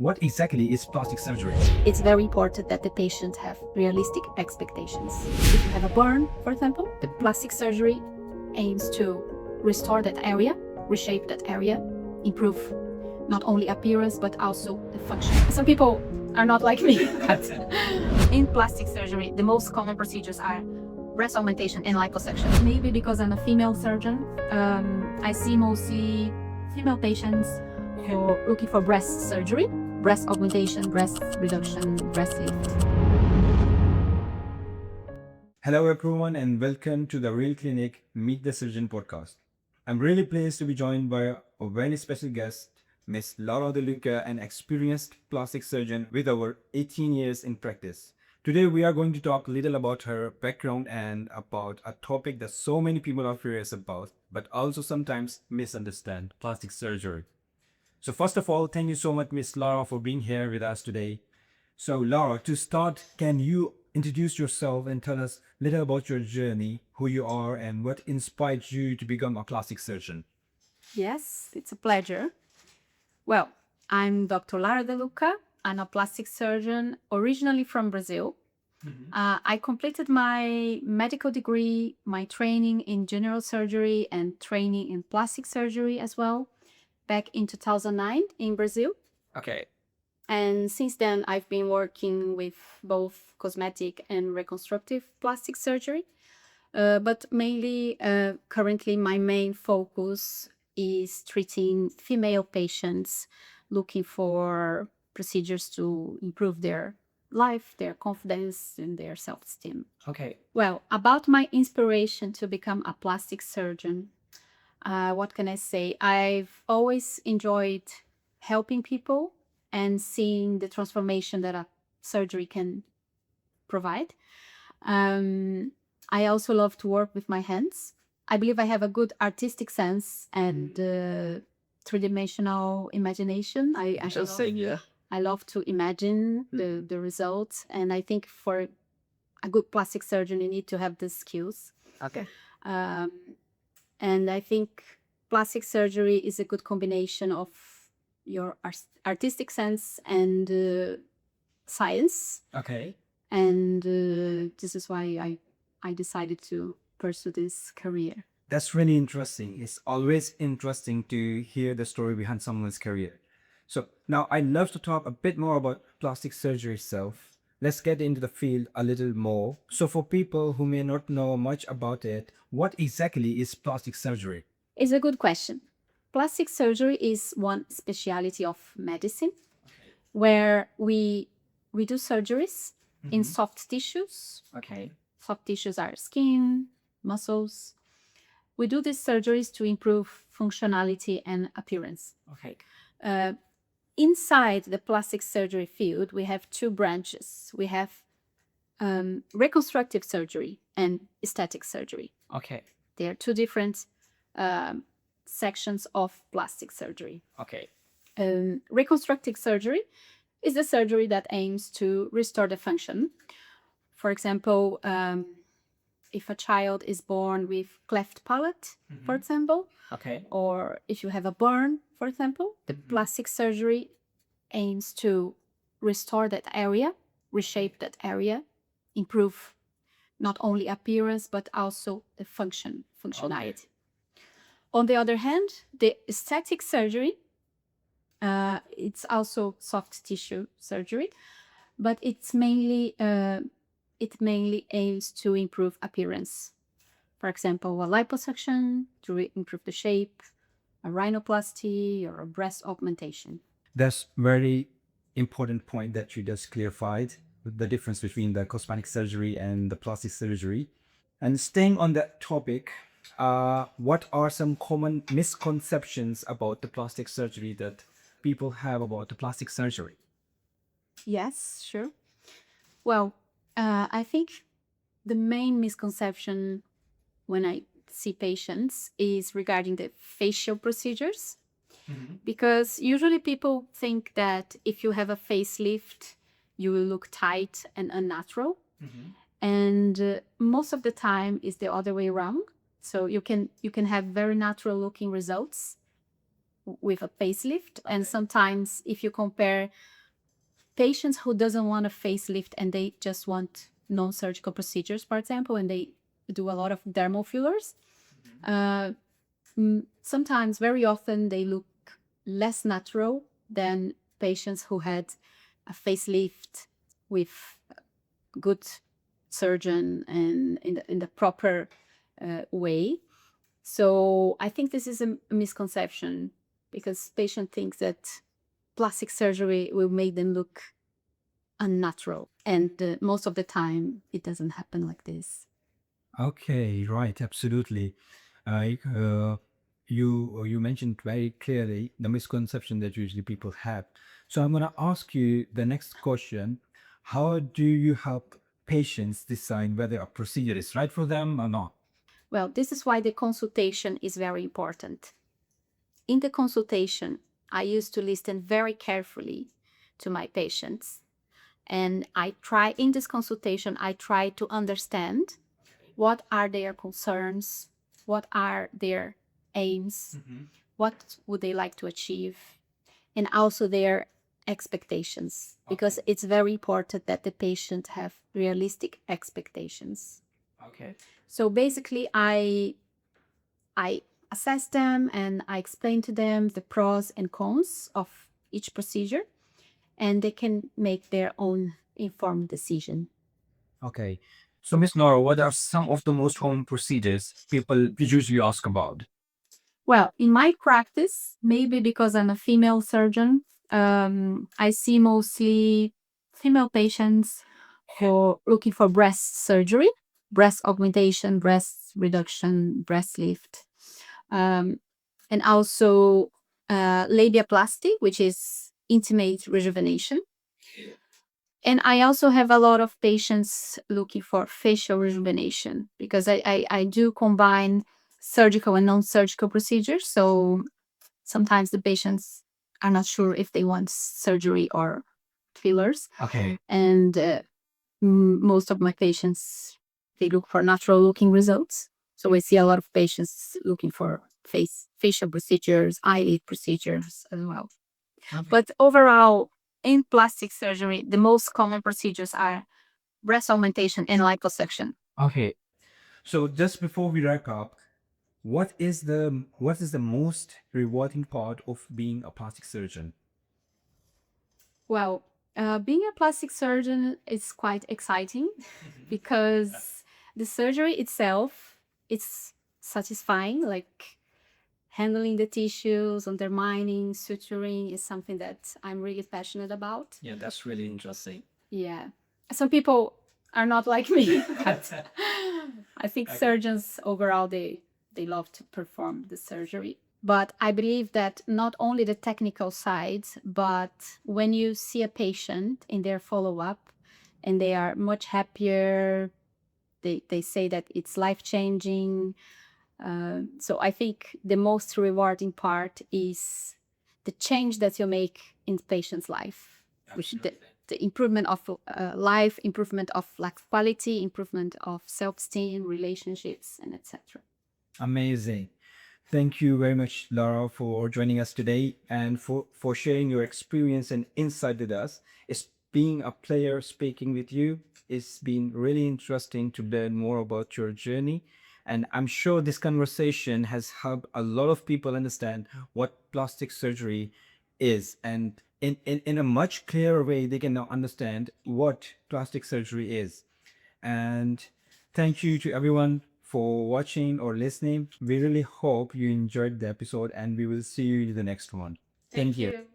What exactly is plastic surgery? It's very important that the patient have realistic expectations. If you have a burn, for example, the plastic surgery aims to restore that area, reshape that area, improve not only appearance but also the function. Some people are not like me. In plastic surgery, the most common procedures are breast augmentation and liposuction. Maybe because I'm a female surgeon, I see mostly female patients who are looking for breast surgery, breast augmentation, breast reduction, breast lift. Hello, everyone, and welcome to the Real Clinic Meet the Surgeon podcast. I'm really pleased to be joined by a very special guest, Miss Lara De Luca, an experienced plastic surgeon with over 18 years in practice. Today, we are going to talk a little about her background and about a topic that so many people are curious about, but also sometimes misunderstand plastic surgery. So first of all, thank you so much, Miss Lara, for being here with us today. So Lara, to start, can you introduce yourself and tell us a little about your journey, who you are, and what inspired you to become a plastic surgeon? Yes, it's a pleasure. Well, I'm Dr. Lara De Luca. I'm a plastic surgeon originally from Brazil. I completed my medical degree, my training in general surgery and training in plastic surgery as well, back in 2009 in Brazil. Okay. And since then, I've been working with both cosmetic and reconstructive plastic surgery. But mainly, currently, my main focus is treating female patients looking for procedures to improve their life, their confidence, and their self-esteem. Okay. Well, about my inspiration to become a plastic surgeon, what can I say? I've always enjoyed helping people and seeing the transformation that a surgery can provide. I also love to work with my hands. I believe I have a good artistic sense and three-dimensional imagination. I love to imagine the results, and I think for a good plastic surgeon, you need to have the skills. Okay. Um, and I think plastic surgery is a good combination of your artistic sense and science. Okay. And this is why I decided to pursue this career. That's really interesting. It's always interesting to hear the story behind someone's career. So now I'd love to talk a bit more about plastic surgery itself. Let's get into the field a little more. So for people who may not know much about it, what exactly is plastic surgery? It's a good question. Plastic surgery is one specialty of medicine where we do surgeries in soft tissues. Okay. Soft tissues are skin, muscles. We do these surgeries to improve functionality and appearance. Okay. Inside the plastic surgery field, we have two branches. We have reconstructive surgery and aesthetic surgery. Okay. They are two different sections of plastic surgery. Okay. Reconstructive surgery is the surgery that aims to restore the function. For example, if a child is born with cleft palate, for example, Okay. or if you have a burn, for example, the plastic surgery aims to restore that area, reshape that area, improve not only appearance but also the functionality. On the other hand, the aesthetic surgery, it's also soft tissue surgery, but it mainly aims to improve appearance. For example, a liposuction to improve the shape, a rhinoplasty, or a breast augmentation. That's very important point that you just clarified, the difference between the cosmetic surgery and the plastic surgery. And staying on that topic, what are some common misconceptions about the plastic surgery that people have about the plastic surgery? Yes, sure. Well, I think the main misconception when I see patients is regarding the facial procedures. Because usually people think that if you have a facelift, you will look tight and unnatural. And most of the time is the other way around. So you can have very natural looking results with a facelift. And sometimes if you compare patients who doesn't want a facelift and they just want non-surgical procedures, for example, and they do a lot of dermal fillers, uh, sometimes, very often, they look less natural than patients who had a facelift with good surgeon and in the proper way. So I think this is a misconception, because patient thinks that plastic surgery will make them look unnatural, and most of the time it doesn't happen like this. Okay, right, absolutely. Like you mentioned very clearly the misconception that usually people have. So I'm gonna ask you the next question. How do you help patients decide whether a procedure is right for them or not? Well, this is why the consultation is very important. In the consultation, I used to listen very carefully to my patients. And in this consultation, I try to understand what are their concerns, what are their aims, what would they like to achieve, and also their expectations, because it's very important that the patient have realistic expectations. Okay. So basically, I assess them and I explain to them the pros and cons of each procedure, and they can make their own informed decision. Okay. So, Miss Nora, what are some of the most common procedures people usually ask about? Well, in my practice, maybe because I'm a female surgeon, I see mostly female patients who are looking for breast surgery, breast augmentation, breast reduction, breast lift, um, and also labiaplasty, which is intimate rejuvenation. And I also have a lot of patients looking for facial rejuvenation, because I do combine surgical and non-surgical procedures. So sometimes the patients are not sure if they want surgery or fillers. Okay. And most of my patients, they look for natural looking results. So I see a lot of patients looking for facial procedures, eyelid procedures as well. But overall, in plastic surgery, the most common procedures are breast augmentation and liposuction. Okay. So just before we wrap up, what is the most rewarding part of being a plastic surgeon? Well, being a plastic surgeon is quite exciting because the surgery itself is satisfying. Like handling the tissues, undermining, suturing is something that I'm really passionate about. Yeah, that's really interesting. Yeah. Some people are not like me, but I think surgeons overall they love to perform the surgery. But I believe that not only the technical side, but when you see a patient in their follow-up and they are much happier, they say that it's life-changing. So I think the most rewarding part is the change that you make in the patient's life, which the improvement of life, improvement of life quality, improvement of self-esteem, relationships, and etc. Amazing. Thank you very much, Lara, for joining us today and for sharing your experience and insight with us. It's being a player speaking with you. It's been really interesting to learn more about your journey. And I'm sure this conversation has helped a lot of people understand what plastic surgery is. And in a much clearer way, they can now understand what plastic surgery is. And thank you to everyone for watching or listening. We really hope you enjoyed the episode and we will see you in the next one. Thank you.